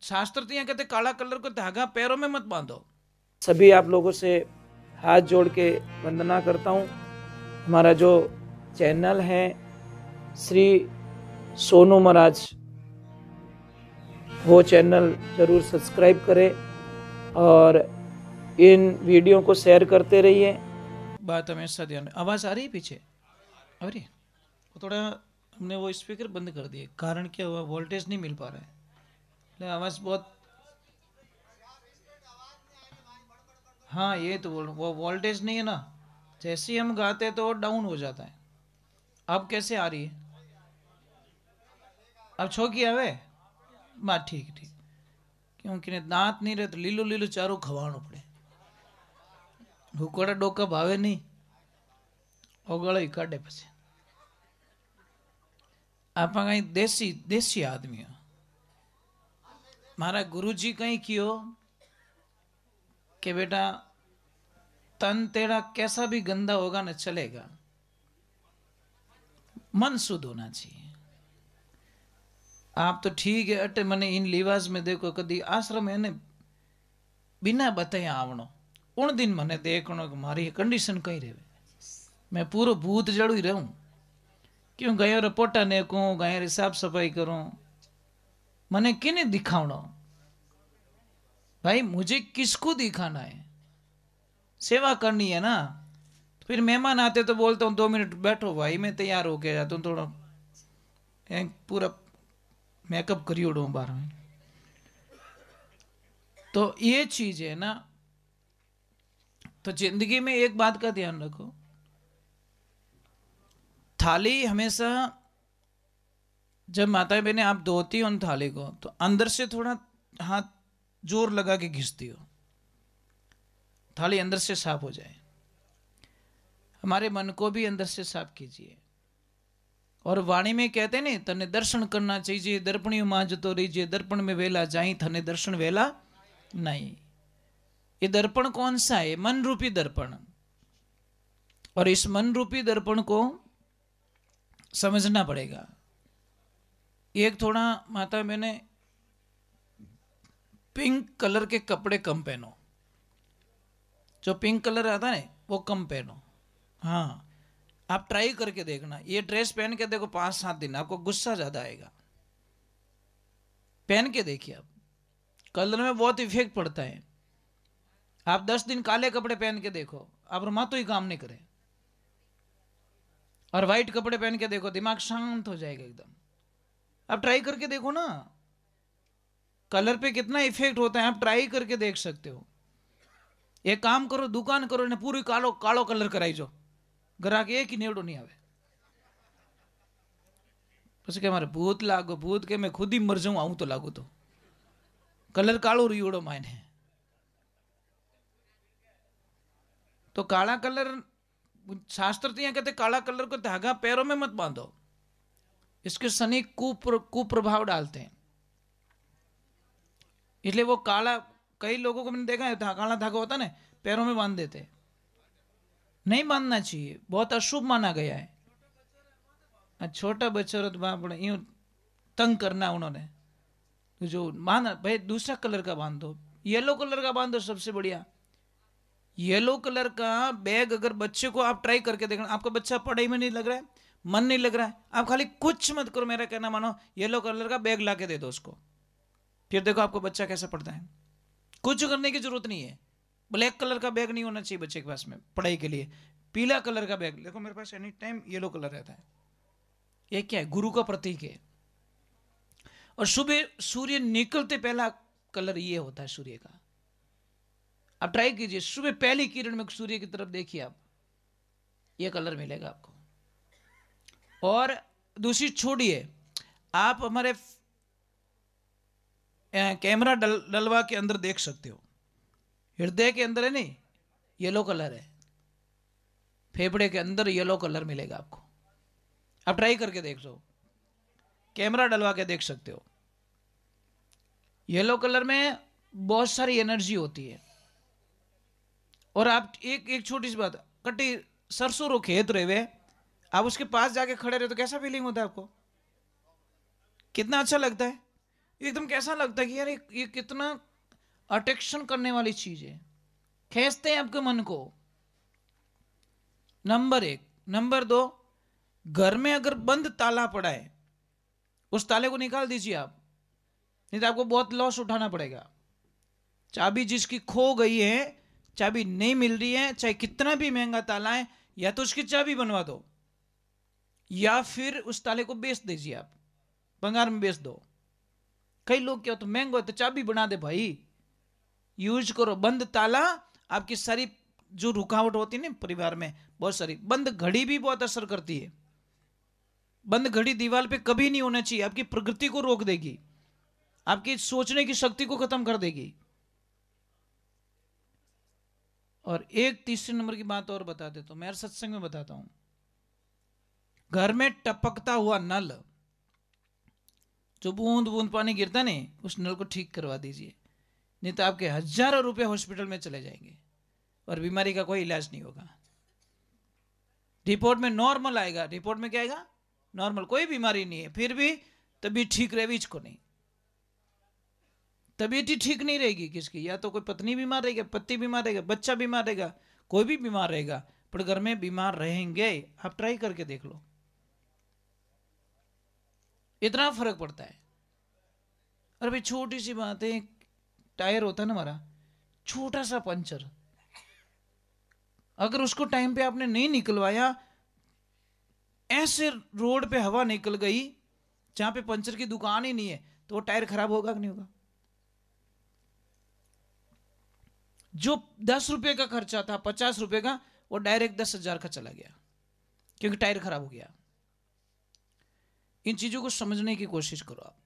शास्त्र तो यहाँ कहते काला कलर को धागा पैरों में मत बांधो। सभी आप लोगों से हाथ जोड़ के वंदना करता हूँ। हमारा जो चैनल है श्री सोनू महाराज, वो चैनल जरूर सब्सक्राइब करें और इन वीडियो को शेयर करते रहिए। बात हमेशा ध्यान। आवाज़ आ रही है पीछे? आ रही है? थोड़ा हमने वो स्पीकर बंद कर दिए, कारण क्या हुआ, वोल्टेज नहीं मिल पा रहा है, आवाज़ बहुत। हाँ ये तो बोल, वो वोल्टेज नहीं है ना, जैसे ही हम गाते हैं तो डाउन हो जाता है। अब कैसे आ रही है? अब छो की आवे बात ठीक ठीक, क्योंकि ने दांत नहीं रहे तो लीलो लीलो चारो खवाणो पड़े। हुकड़ा डोका भावे नहीं, ओगळो ही काढे पछी। आप कहीं देसी देसी आदमी हो। मारा गुरुजी कहीं कियो कि बेटा तन तेरा कैसा भी गंदा होगा ना चलेगा, मन शुद्ध होना चाहिए। आप तो ठीक है अटे मने इन लिवाज में देखो, कदी आश्रम है ने बिना बताए आवणो, उन दिन मने देखणो कि मारी कंडीशन कई रहे, मैं पूरो भूत जड़ू ही रहूं। क्यों गयो रे पोटा ने को गयो रे साफ सफाई करूं, मने किने दिखावणो भाई, मुझे किसको दिखाना है? सेवा करनी है ना। तो फिर मेहमान आते तो बोलता हूँ 2 मिनट बैठो भाई, मैं तैयार होके जाता हूँ, थोड़ा पूरा मेकअप करी उड़ू बाहर में। तो ये चीज है ना। तो जिंदगी में एक बात का ध्यान रखो, थाली हमेशा जब माता बहने आप धोती हो उन थाली को, तो अंदर से थोड़ा हाथ जोर लगा के घिसती हो, थाली अंदर से साफ हो जाए। हमारे मन को भी अंदर से साफ कीजिए। और वाणी में कहते नहीं, तने दर्शन करना चाहिए, दर्पणी मांजतो रहिए, दर्पण में वेला जाई, थने दर्शन वेला नहीं। ये दर्पण कौन सा है? मन रूपी दर्पण। और इस मन रूपी दर्पण को समझना पड़ेगा। एक थोड़ा माता मैंने पिंक कलर के कपड़े कम पहनो, जो पिंक कलर आता है वो कम पहनो। हाँ आप ट्राई करके देखना, ये ड्रेस पहन के देखो 5-7 दिन, आपको गुस्सा ज्यादा आएगा। पहन के देखिए आप, कलर में बहुत इफेक्ट पड़ता है। आप 10 दिन काले कपड़े पहन के देखो, आप मातो ही काम नहीं करे। और व्हाइट कपड़े पहन के देखो, दिमाग शांत हो जाएगा एकदम। आप ट्राई करके देखो ना, कलर पे कितना इफेक्ट होता है, आप ट्राई करके देख सकते हो। एक काम करो, दुकान करो ने पूरी कालो कालो कलर कराई जो, ग्राहक एक ही नेड़ो नहीं आवे। પછી કે મારે ભૂત લાગો, ભૂત કે मैं खुद ही मर जाऊं आऊं तो लागू, तो कलर कालो रियोड़ो मायने। तो काला कलर, शास्त्र तो यहाँ कहते काला कलर को धागा पैरों में मत बांधो, इसके शनि कुप्रभाव डालते हैं। इसलिए वो काला, कई लोगों को मैंने देखा है काला धागा होता ना पैरों में बांध देते। नहीं बांधना चाहिए, बहुत अशुभ माना गया है। छोटा बच्चा तो बाप यूं तंग करना उन्होंने, तो जो माना भाई दूसरा कलर का बांध दो, येलो कलर का बांध दो, सबसे बढ़िया। येलो कलर का बैग अगर बच्चे को आप ट्राई करके देखना, आपका बच्चा पढ़ाई में नहीं लग रहा है, मन नहीं लग रहा है, आप खाली कुछ मत करो, मेरा कहना मानो, येलो कलर का बैग ला के दे दो उसको, फिर देखो आपको बच्चा कैसा पढ़ता है। कुछ करने की जरूरत नहीं है। ब्लैक कलर का बैग नहीं होना चाहिए बच्चे के पास में पढ़ाई के लिए, पीला कलर का बैग। देखो मेरे पास एनी टाइम येलो कलर रहता है, ये क्या है? गुरु का प्रतीक है। और सुबह सूर्य निकलते पहला कलर ये होता है सूर्य का। आप ट्राई कीजिए, सुबह पहली किरण में सूर्य की तरफ देखिए आप, ये कलर मिलेगा आपको। और दूसरी छोड़िए, आप हमारे कैमरा डलवा के अंदर देख सकते हो, हृदय के अंदर है नहीं येलो कलर है, फेफड़े के अंदर येलो कलर मिलेगा आपको। आप ट्राई करके देख लो, कैमरा डलवा के देख सकते हो। येलो कलर में बहुत सारी एनर्जी होती है। और आप एक छोटी सी बात, कटी सरसों रो खेत रहे, आप उसके पास जाके खड़े रहे तो कैसा फीलिंग होता है आपको? कितना अच्छा लगता है। एकदम कैसा लगता है कि यार ये कितना अट्रैक्शन करने वाली चीज है, खींचते हैं आपके मन को। नंबर एक। नंबर दो, घर में अगर बंद ताला पड़ा है, उस ताले को निकाल दीजिए आप, नहीं तो आपको बहुत लॉस उठाना पड़ेगा। चाबी जिसकी खो गई है, चाबी नहीं मिल रही है, चाहे कितना भी महंगा ताला है, या तो उसकी चाबी बनवा दो, या फिर उस ताले को बेच दीजिए आप, भंगार में बेच दो। कई लोग क्या तो महंगा है तो चाबी बना दे भाई, यूज करो। बंद ताला आपकी सारी जो रुकावट होती है ना परिवार में, बहुत सारी, बंद घड़ी भी बहुत असर करती है। बंद घड़ी दीवार पे कभी नहीं होना चाहिए, आपकी प्रगति को रोक देगी, आपकी सोचने की शक्ति को खत्म कर देगी। और एक तीसरे नंबर की बात और बता देता हूं, मैं हर सत्संग में बताता हूं। घर में टपकता हुआ नल, जो बूंद बूंद पानी गिरता नहीं, उस नल को ठीक करवा दीजिए, नहीं तो आपके हजारों रुपए हॉस्पिटल में चले जाएंगे और बीमारी का कोई इलाज नहीं होगा। रिपोर्ट में नॉर्मल आएगा, रिपोर्ट में क्या आएगा? नॉर्मल, कोई बीमारी नहीं है, फिर भी तबीयत ठीक रहेगी इसको नहीं, तबीयत ही ठीक नहीं रहेगी किसकी, या तो कोई पत्नी बीमार रहेगी, पति बीमार रहेगा, बच्चा बीमार रहेगा, कोई भी बीमार रहेगा, पर घर में बीमार रहेंगे। आप ट्राई करके देख लो, इतना फर्क पड़ता है। और भाई छोटी सी बात है, टायर होता है ना हमारा, छोटा सा पंचर, अगर उसको टाइम पे आपने नहीं निकलवाया, ऐसे रोड पे हवा निकल गई जहां पे पंचर की दुकान ही नहीं है, तो वो टायर खराब होगा कि नहीं होगा? जो 10 रुपए का खर्चा था, 50 रुपए का, वो डायरेक्ट 10,000 का चला गया, क्योंकि टायर खराब हो गया। इन चीजों को समझने की कोशिश करो आप,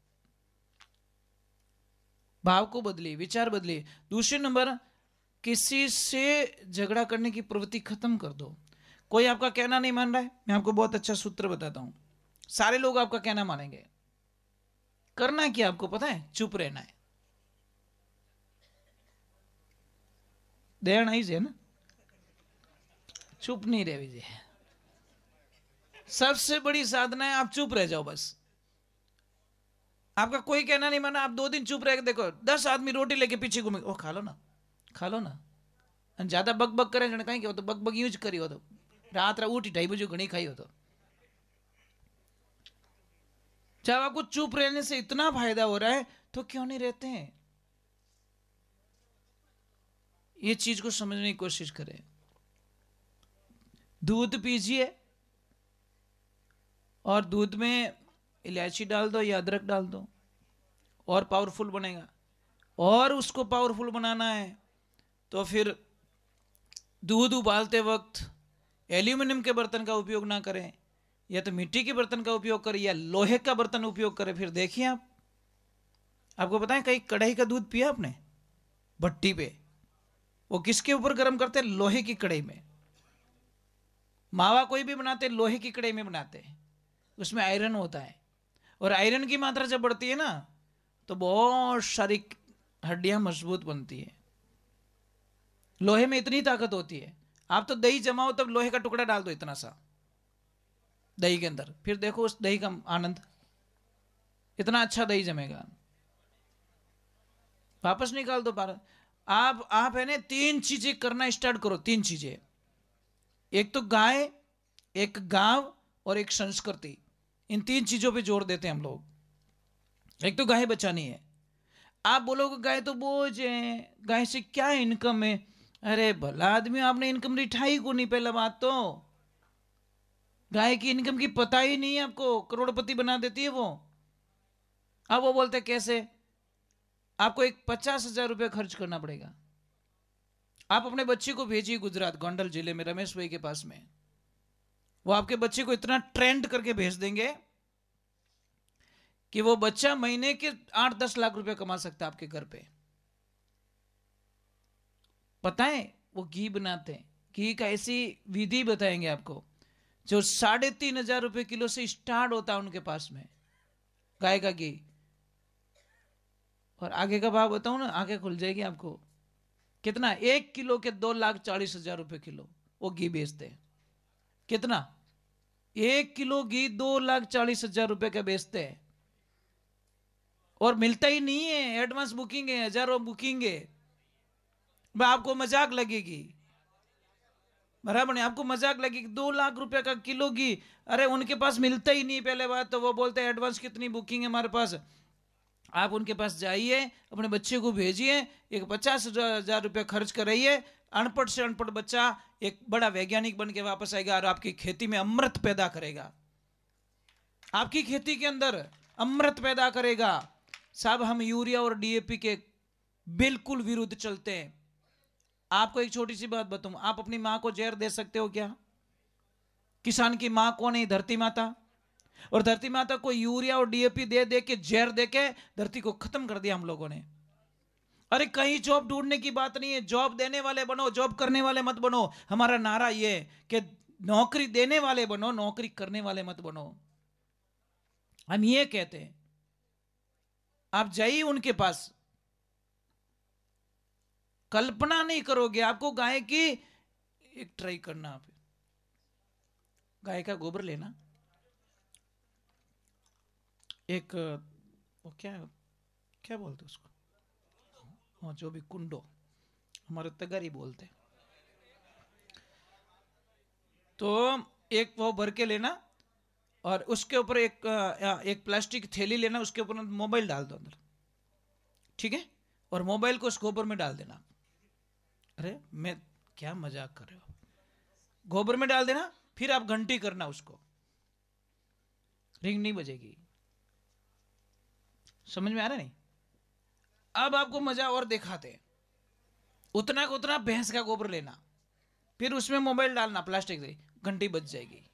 भाव को बदलिए, विचार बदलिए। दूसरे नंबर, किसी से झगड़ा करने की प्रवृत्ति खत्म कर दो। कोई आपका कहना नहीं मान रहा है, मैं आपको बहुत अच्छा सूत्र बताता हूं, सारे लोग आपका कहना मानेंगे। करना क्या आपको पता है? चुप रहना है। देना ही है ना, चुप नहीं रह विजय, सबसे बड़ी साधना है, आप चुप रह जाओ बस। आपका कोई कहना नहीं माना, आप 2 दिन चुप रह के देखो, 10 आदमी रोटी लेके पीछे घूमे, ओ खा लो ना, खा लो ना। ज्यादा बक बक करे जने कहीं, तो बक बक यूज करी हो, तो रात उठी 2:30 बजे घनी खाई हो, तो जब आपको चुप रहने से इतना फायदा हो रहा है, तो क्यों नहीं रहते हैं? ये चीज को समझने की कोशिश करें। दूध पीजिए, और दूध में इलायची डाल दो या अदरक डाल दो, और पावरफुल बनेगा। और उसको पावरफुल बनाना है तो फिर दूध उबालते वक्त एल्यूमिनियम के बर्तन का उपयोग ना करें, या तो मिट्टी के बर्तन का उपयोग करें, या लोहे का बर्तन उपयोग करें। फिर देखिए आपको पता है, कहीं कढ़ाई का दूध पिया आपने भट्टी पे? वो किसके ऊपर गर्म करते हैं? लोहे की कढ़ाई में। मावा कोई भी बनाते लोहे की कढ़ाई में बनाते हैं, उसमें आयरन होता है, और आयरन की मात्रा जब बढ़ती है ना, तो बहुत सारी हड्डियां मजबूत बनती है। लोहे में इतनी ताकत होती है, आप तो दही जमाओ तब लोहे का टुकड़ा डाल दो इतना सा दही के अंदर, फिर देखो उस दही का आनंद, इतना अच्छा दही जमेगा। वापस निकाल दो बार। आप है ना 3 चीजें करना स्टार्ट करो, 3 चीजें। एक तो गाय, एक गांव, और एक संस्कृति। इन 3 चीजों पे जोर देते हैं हम लोग। एक तो गाय बचानी है। आप बोलोगे गाय तो बोझ है, गाय से क्या इनकम है? अरे भला आदमी, आपने इनकम रिठाई को नहीं, पहला बात तो गाय की इनकम की पता ही नहीं है आपको, करोड़पति बना देती है वो। अब वो बोलते कैसे? आपको एक 50,000 रुपया खर्च करना पड़ेगा। आप अपने बच्चे को भेजिए गुजरात, गोंडल जिले में, रमेश भाई के पास में। वो आपके बच्चे को इतना ट्रेंड करके भेज देंगे कि वो बच्चा महीने के 8-10 लाख रुपए कमा सकता है आपके घर पे। पता है वो घी बनाते हैं, घी का ऐसी विधि बताएंगे आपको जो 3,500 रुपए किलो से स्टार्ट होता है उनके पास में, गाय का घी। और आगे का भाव बताऊं ना, आगे खुल जाएगी आपको। कितना? 1 किलो के 2,40,000 रुपए किलो वो घी बेचते हैं। कितना? 1 किलो घी 2,40,000 रुपए का बेचते हैं। और मिलता ही नहीं है, एडवांस बुकिंग है, हजारों बुकिंग है। भाई आपको मजाक लगेगी, बराबर नहीं, आपको मजाक लगेगी। 2 लाख रुपए का किलो घी, अरे उनके पास मिलता ही नहीं। पहले बात तो वो बोलते हैं एडवांस कितनी बुकिंग है हमारे पास। आप उनके पास जाइए, अपने बच्चे को भेजिए, एक 50,000 रुपये खर्च कराइए, अनपढ़ से अनपढ़ बच्चा एक बड़ा वैज्ञानिक बन के वापस आएगा और आपकी खेती में अमृत पैदा करेगा, आपकी खेती के अंदर अमृत पैदा करेगा। साहब हम यूरिया और डीएपी के बिल्कुल विरुद्ध चलते हैं। आपको एक छोटी सी बात बताऊं, आप अपनी मां को जहर दे सकते हो क्या? किसान की मां कौन है? धरती माता। और धरती माता को यूरिया और डीएपी दे दे के, जहर दे के धरती को खत्म कर दिया हम लोगों ने। अरे कहीं जॉब ढूंढने की बात नहीं है, जॉब देने वाले बनो, जॉब करने वाले मत बनो। हमारा नारा यह है कि नौकरी देने वाले बनो, नौकरी करने वाले मत बनो। हम ये कहते हैं, आप जाइए उनके पास, कल्पना नहीं करोगे। आपको गाय की एक ट्राई करना, आप गाय का गोबर लेना, एक वो क्या क्या बोलते उसको, हाँ जो भी कुंडो, हमारे तगारी बोलते, तो एक वो भर के लेना और उसके ऊपर एक प्लास्टिक की थैली लेना, उसके ऊपर मोबाइल डाल दो अंदर, ठीक है? और मोबाइल को उस गोबर में डाल देना। अरे मैं क्या मजाक कर रहे हो? गोबर में डाल देना, फिर आप घंटी करना उसको, रिंग नहीं बजेगी। समझ में आ रहा नहीं? अब आपको मजा और दिखाते हैं। उतना का उतना भैंस का गोबर लेना, फिर उसमें मोबाइल डालना प्लास्टिक से, घंटी बज जाएगी।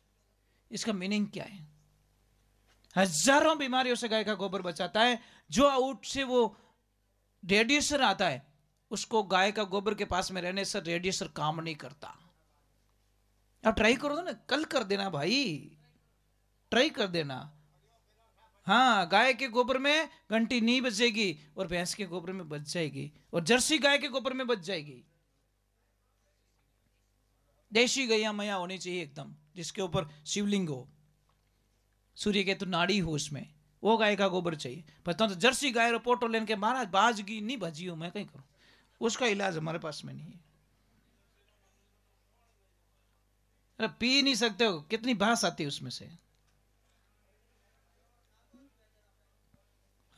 इसका मीनिंग क्या है? हजारों बीमारियों से गाय का गोबर बचाता है। जो आउट से वो रेडिएशन आता है, उसको गाय का गोबर के पास में रहने से रेडिएशन काम नहीं करता। आप ट्राई करो ना, कल कर देना भाई, ट्राई कर देना। हाँ, गाय के गोबर में घंटी नहीं बजेगी और भैंस के गोबर में बच जाएगी, और जर्सी गाय के गोबर में बच जाएगी। देशी गैया मैया होनी चाहिए एकदम, जिसके ऊपर शिवलिंग हो, सूर्य के तो नाड़ी हो उसमें, वो गाय का गोबर चाहिए। पता तो जर्सी गाय रो पोटो लेने के महाराज बाजगी नहीं भजी हो, मैं कहीं करूं, उसका इलाज हमारे पास में नहीं है। अरे पी नहीं सकते हो, कितनी बास आती है उसमें से।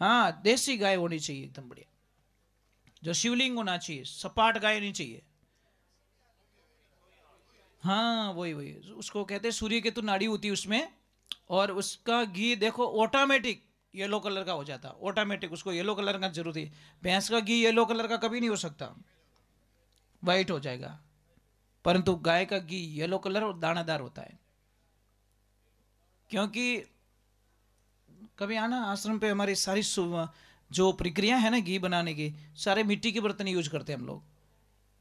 हाँ, देसी गाय होनी चाहिए एकदम बढ़िया, जो शिवलिंग होना चाहिए, सपाट गाय नहीं चाहिए। हाँ वही वही, उसको कहते हैं सूर्य केतु नाड़ी होती है उसमें, और उसका घी देखो ऑटोमेटिक येलो कलर का हो जाता, ऑटोमेटिक उसको येलो कलर का जरूरत है। भैंस का घी येलो कलर का कभी नहीं हो सकता, वाइट हो जाएगा। परंतु गाय का घी येलो कलर और दानादार होता है। क्योंकि कभी आना आश्रम पे, हमारी सारी जो प्रक्रिया है ना घी बनाने की, सारे मिट्टी के बर्तन यूज करते हैं हम लोग।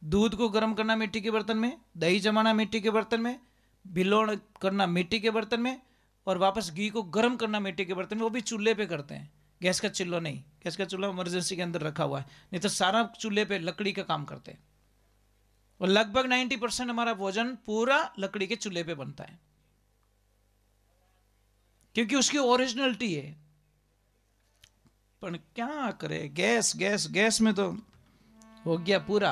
दूध को गर्म करना मिट्टी के बर्तन में, दही जमाना मिट्टी के बर्तन में, भिलोण करना मिट्टी के बर्तन में, और वापस घी को गर्म करना मिट्टी के बर्तन में, वो भी चूल्हे पे करते हैं। गैस का चूल्हा नहीं, गैस का चूल्हा इमरजेंसी के अंदर रखा हुआ है, नहीं तो सारा चूल्हे पे लकड़ी का काम करते हैं। और लगभग 90% हमारा भोजन पूरा लकड़ी के चूल्हे पे बनता है, क्योंकि उसकी ओरिजिनलिटी है। पर क्या करे, गैस गैस गैस में तो हो गया पूरा।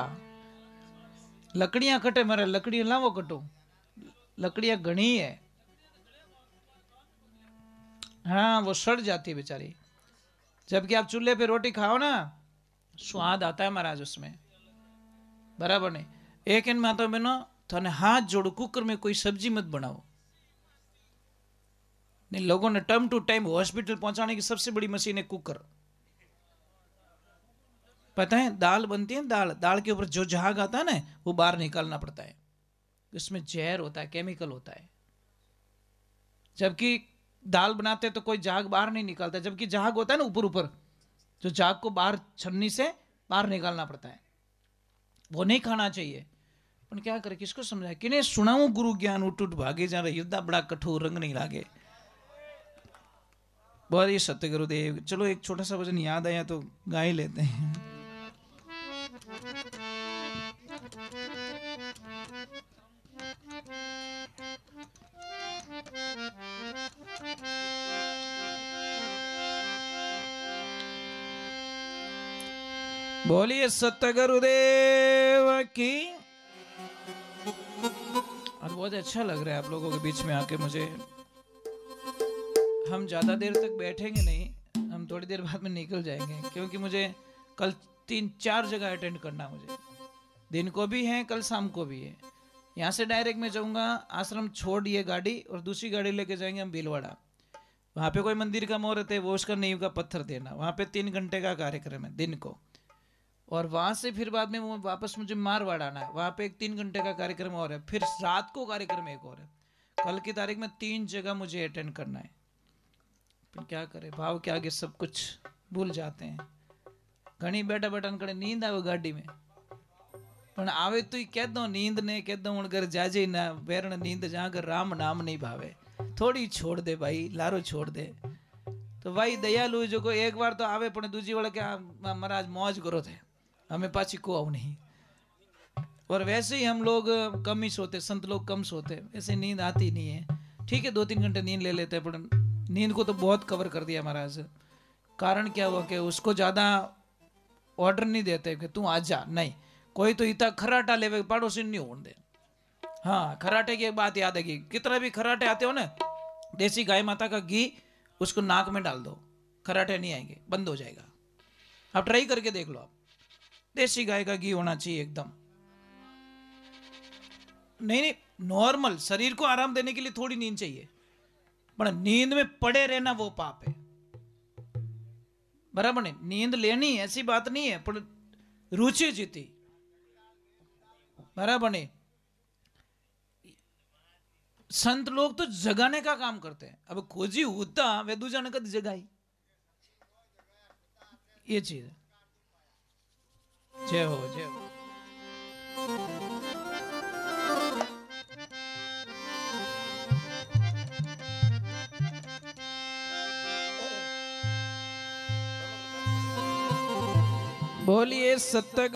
लकड़ियां कटे मेरे, लकड़ियां लावो कटो, लकड़ियां घनी है। हाँ वो सड़ जाती है बेचारी। जबकि आप चूल्हे पे रोटी खाओ ना, स्वाद आता है महाराज उसमें, बराबर नहीं। एक इन माता बहनों, थाने हाथ जोड़ो, कुकर में कोई सब्जी मत बनाओ। नहीं, लोगों ने टाइम टू टाइम हॉस्पिटल पहुंचाने की सबसे बड़ी मशीन है कुकर। पता है दाल बनती है, दाल दाल के ऊपर जो झाग आता है ना, वो बाहर निकालना पड़ता है, इसमें जहर होता है, केमिकल होता है। जबकि दाल बनाते हैं तो कोई झाग बाहर नहीं निकालता, जबकि झाग होता है ना ऊपर ऊपर, जो झाग को बाहर छन्नी से बाहर निकालना पड़ता है, वो नहीं खाना चाहिए। पर क्या करे, किसको समझाए, किन्हें सुनाऊं गुरु ज्ञान, उठ उठ भागे जा रहे, युद्धा बड़ा कठोर रंग नहीं लागे। बहुत ही सत्य गुरुदेव। चलो एक छोटा सा भजन याद आया तो गा ही लेते हैं। बोलिए सत्य गुरुदेव की। और बहुत अच्छा लग रहा है आप लोगों के बीच में आके मुझे। हम ज़्यादा देर तक बैठेंगे नहीं, हम थोड़ी देर बाद में निकल जाएंगे, क्योंकि मुझे कल 3-4 जगह अटेंड करना, मुझे दिन को भी है, कल शाम को भी है। यहाँ से डायरेक्ट मैं जाऊँगा आश्रम, छोड़िए गाड़ी और दूसरी गाड़ी लेके जाएंगे हम भीलवाड़ा। वहाँ पे कोई मंदिर का मुहूर्त है, वो उसका नींव का पत्थर देना, वहाँ पे 3 घंटे का कार्यक्रम है दिन को। और वहाँ से फिर बाद में वो वापस मुझे मारवाड़ आना है, वहाँ पे एक 3 घंटे का कार्यक्रम और है, फिर रात को कार्यक्रम एक और है। कल की तारीख में 3 जगह मुझे अटेंड करना है। फिर क्या करे, भाव के आगे सब कुछ भूल जाते हैं। घनी बैठा बैठा कड़े नींद आवे गाड़ी में, पण आवे तो ही कह दो नींद ने, कह दो हूँ घर जाजे ना वेरण नींद जहाँ कर राम नाम नहीं भावे, थोड़ी छोड़ दे भाई, लारो छोड़ दे। तो भाई दयालु जो को एक बार तो आवे, पण दूजी वाला क्या महाराज मौज करो थे, हमें पाची को आओ नहीं। और वैसे ही हम लोग कम ही सोते, संत लोग कम सोते, वैसे नींद आती नहीं है। ठीक है 2-3 घंटे नींद ले लेते हैं, पर नींद को तो बहुत कवर कर दिया महाराज। कारण क्या हुआ कि उसको ज़्यादा ऑर्डर नहीं देते कि तू आ जा, नहीं, कोई तो इतना खराटा लेवे पड़ोसी नहीं होने दे। हाँ, खराटे की एक बात याद है कि कितना भी खराटे आते हो ना, देसी गाय माता का घी उसको नाक में डाल दो, खराटे नहीं आएंगे, बंद हो जाएगा। आप ट्राई करके देख लो, आप देसी गाय का घी होना चाहिए एकदम। नहीं, नॉर्मल शरीर को आराम देने के लिए थोड़ी नींद चाहिए, पर नींद में पड़े रहना वो पाप है। बराबर नहीं, नींद लेनी ऐसी बात नहीं है, पर रुचि जीती, बराबर नहीं। संत लोग तो जगाने का काम करते हैं। अब खोजी होता वे दूजा ने कद जगाई, ये चीज है। जय हो, जय हो। बोलिए सत्य